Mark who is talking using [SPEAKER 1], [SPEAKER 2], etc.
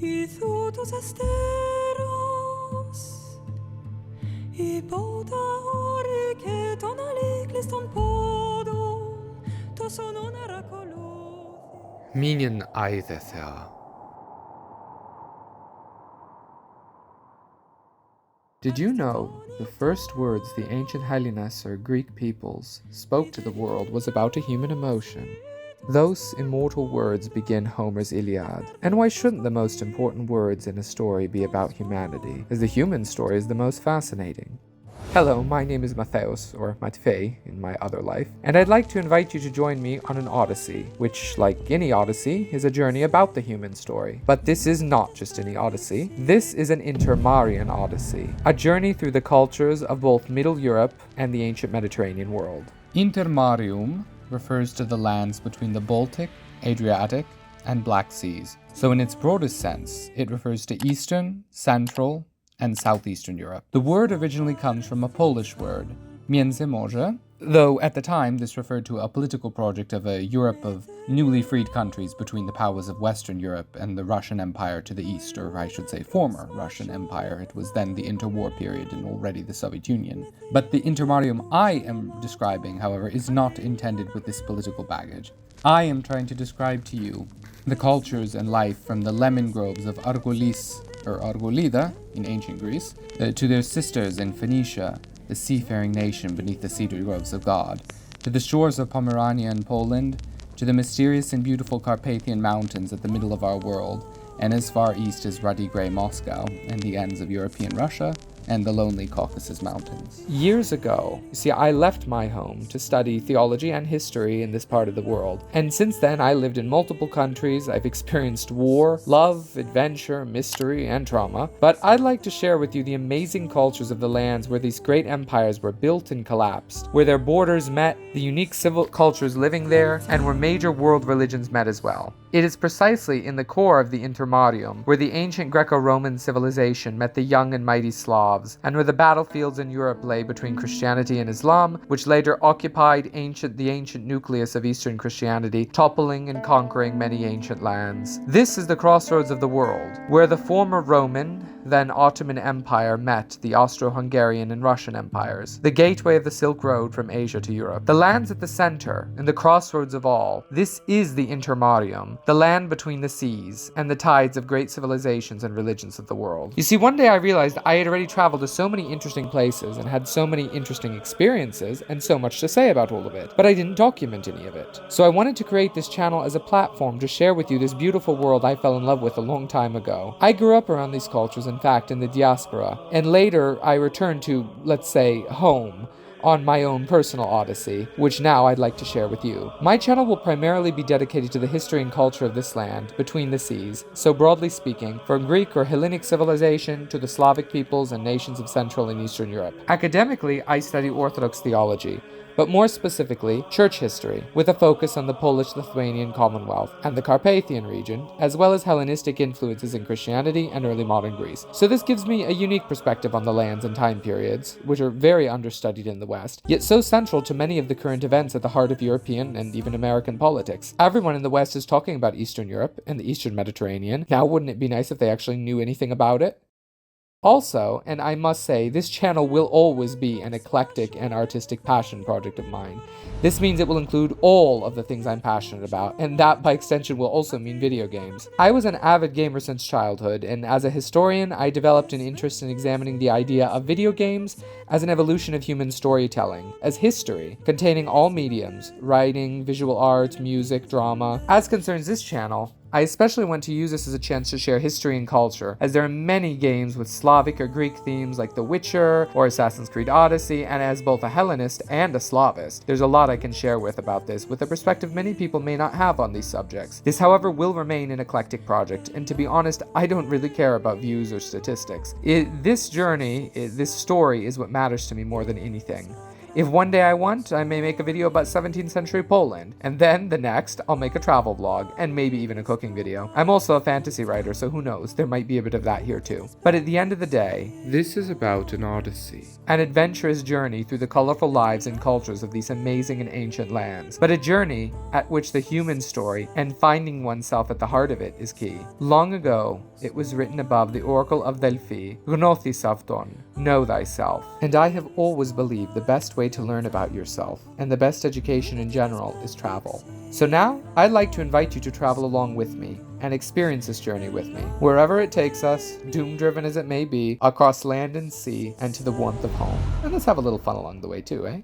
[SPEAKER 1] Iutus esteros, ipoda orice tonali cliston podon, to sonon aracoluthi.
[SPEAKER 2] Minion aithethea. Did you know the first words the ancient Hellenes or Greek peoples spoke to the world was about a human emotion? Those immortal words begin Homer's Iliad. And why shouldn't the most important words in a story be about humanity, as the human story is the most fascinating? Hello, my name is Mattheus, or Matvei in my other life, and I'd like to invite you to join me on an odyssey, which, like any odyssey, is a journey about the human story. But this is not just any odyssey. This is an Intermarian Odyssey, a journey through the cultures of both Middle Europe and the ancient Mediterranean world. Intermarium refers to the lands between the Baltic, Adriatic, and Black Seas. So in its broadest sense, it refers to Eastern, Central, and Southeastern Europe. The word originally comes from a Polish word, międzymorze, though at the time this referred to a political project of a Europe of newly freed countries between the powers of Western Europe and the Russian Empire to the east, or I should say former Russian Empire. It was then the interwar period and already the Soviet Union. But the Intermarium I am describing, however, is not intended with this political baggage. I am trying to describe to you the cultures and life from the lemon groves of Argolis, or Argolida, in ancient Greece, to their sisters in Phoenicia, the seafaring nation beneath the cedar groves of God, to the shores of Pomerania and Poland, to the mysterious and beautiful Carpathian mountains at the middle of our world, and as far east as ruddy grey Moscow, and the ends of European Russia, and the lonely Caucasus Mountains. Years ago, you see, I left my home to study theology and history in this part of the world. And since then, I lived in multiple countries. I've experienced war, love, adventure, mystery, and trauma. But I'd like to share with you the amazing cultures of the lands where these great empires were built and collapsed, where their borders met, the unique civil cultures living there, and where major world religions met as well. It is precisely in the core of the Intermarium where the ancient Greco-Roman civilization met the young and mighty Slavs, and where the battlefields in Europe lay between Christianity and Islam, which later occupied the ancient nucleus of Eastern Christianity, toppling and conquering many ancient lands. This is the crossroads of the world, where the former Roman, then Ottoman Empire met the Austro-Hungarian and Russian empires, the gateway of the Silk Road from Asia to Europe. The lands at the center, in the crossroads of all, this is the Intermarium, the land between the seas, and the tides of great civilizations and religions of the world. You see, one day I realized I had already traveled to so many interesting places and had so many interesting experiences and so much to say about all of it, but I didn't document any of it. So I wanted to create this channel as a platform to share with you this beautiful world I fell in love with a long time ago. I grew up around these cultures, in fact, in the diaspora, and later I returned to, let's say, home, on my own personal odyssey, which now I'd like to share with you. My channel will primarily be dedicated to the history and culture of this land, between the seas, so broadly speaking, from Greek or Hellenic civilization to the Slavic peoples and nations of Central and Eastern Europe. Academically, I study Orthodox theology, but more specifically, church history, with a focus on the Polish-Lithuanian Commonwealth and the Carpathian region, as well as Hellenistic influences in Christianity and early modern Greece. So this gives me a unique perspective on the lands and time periods, which are very understudied in the West, yet so central to many of the current events at the heart of European and even American politics. Everyone in the West is talking about Eastern Europe and the Eastern Mediterranean. Now, wouldn't it be nice if they actually knew anything about it? Also, and I must say, this channel will always be an eclectic and artistic passion project of mine. This means it will include all of the things I'm passionate about, and that by extension will also mean video games. I was an avid gamer since childhood, and as a historian, I developed an interest in examining the idea of video games as an evolution of human storytelling, as history, containing all mediums, writing, visual art, music, drama. As concerns this channel, I especially want to use this as a chance to share history and culture, as there are many games with Slavic or Greek themes like The Witcher or Assassin's Creed Odyssey, and as both a Hellenist and a Slavist, there's a lot I can share with about this, with a perspective many people may not have on these subjects. This, however, will remain an eclectic project, and to be honest, I don't really care about views or statistics. This journey, this story, is what matters to me more than anything. If one day I want, I may make a video about 17th century Poland, and then the next, I'll make a travel vlog, and maybe even a cooking video. I'm also a fantasy writer, so who knows, there might be a bit of that here too. But at the end of the day, this is about an odyssey. An adventurous journey through the colorful lives and cultures of these amazing and ancient lands, but a journey at which the human story and finding oneself at the heart of it is key. Long ago, it was written above the oracle of Delphi, Gnothi Savton, know thyself. And I have always believed the best way to learn about yourself, and the best education in general, is travel. So now, I'd like to invite you to travel along with me, and experience this journey with me, wherever it takes us, doom-driven as it may be, across land and sea, and to the warmth of home. And let's have a little fun along the way too, eh?